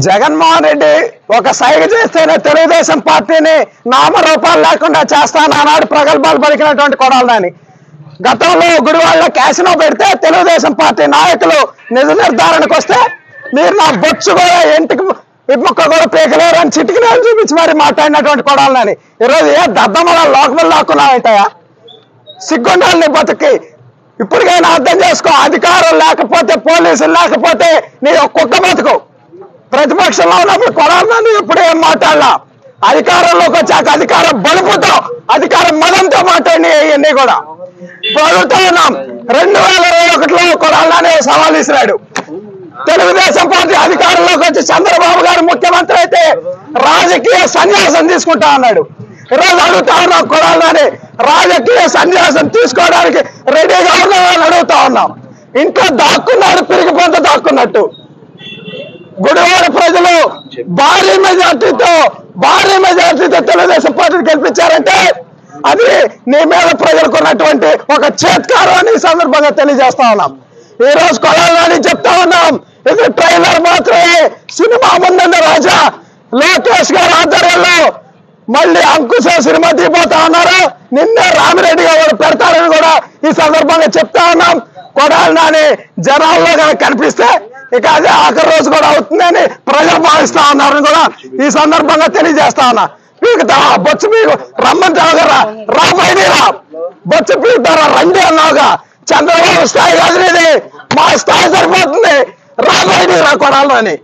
జగన్మోహన్ రెడ్డి ఒక సైగ చేస్తేనే తెలుగుదేశం పార్టీని నామరూపాలు లేకుండా చేస్తాను ఆనాడు ప్రగల్భాలు పలికినటువంటి కొడాలని గతంలో గుడివాళ్ళ క్యాసినో పెడితే తెలుగుదేశం పార్టీ నాయకులు నిజ నిర్ధారణకు వస్తే మీరు నా బొచ్చు కూడా ఇంటికి విముక్క కూడా పీకలేరు అని చిటికిన చూపించి మరి మాట్లాడినటువంటి కొడాలని ఈరోజు ఏ దద్దమల లోకములు లాక్కున్నాయంటాయా? సిగ్గుండాలని బతికి ఇప్పటికైనా అర్థం చేసుకో. అధికారం లేకపోతే పోలీసులు లేకపోతే నీ ఒక్కొక్క బతుకు. ప్రతిపక్షంలో ఉన్నప్పుడు కొడాలని ఇప్పుడు ఏం మాట్లాడలా, అధికారంలోకి వచ్చాక అధికారం బలుపుతో అధికారం మదంతో మాట్లాడి ఇవన్నీ కూడా ప్రభుత్వం ఉన్నాం. 2021లో కొడాలని సవాల్ ఇసిరాడు. తెలుగుదేశం పార్టీ అధికారంలోకి వచ్చి చంద్రబాబు గారు ముఖ్యమంత్రి అయితే రాజకీయ సన్యాసం తీసుకుంటా అన్నాడు. ఈరోజు అడుగుతా ఉన్నాం కొడాలని రాజకీయ సన్యాసం తీసుకోవడానికి రెడీగా ఉన్నామని అడుగుతా ఉన్నాం. ఇంట్లో దాక్కున్నాడు పిరిగి పొంత దాక్కున్నట్టు. గుడివాడ ప్రజలు భారీ మెజార్టీతో తెలుగుదేశం పార్టీని గెలిపించారంటే అది నీ మీద ప్రజలకు ఉన్నటువంటి ఒక చేత్కారం అని ఈ సందర్భంగా తెలియజేస్తా ఉన్నాం. ఈ రోజు కొడాలని చెప్తా ఉన్నాం, ఇది ట్రైలర్ మాత్రమే, సినిమా ముందున్న రాజా లోకేష్ గారి ఆధ్వర్యంలో మళ్ళీ అంకుశ సినిమా తీపోతా ఉన్నారు. నిన్నే రామిరెడ్డి గారు పెడతారని కూడా ఈ సందర్భంగా చెప్తా ఉన్నాం. కొడాలని జనాల్లో కనిపిస్తే ఇక అదే ఆఖరి రోజు కూడా అవుతుందని ప్రజలు భావిస్తా ఉన్నారని కూడా ఈ సందర్భంగా తెలియజేస్తా ఉన్నా. పీకుతా బొచ్చు పీకు రమ్మంటావు కదా, రాబోయేరా బొచ్చు పీకుతారా రండి అన్నావుగా. చంద్రబాబు స్థాయి కాదు ఇది, మా స్థాయి సరిపోతుంది, రాబోయేరా కొడాలని.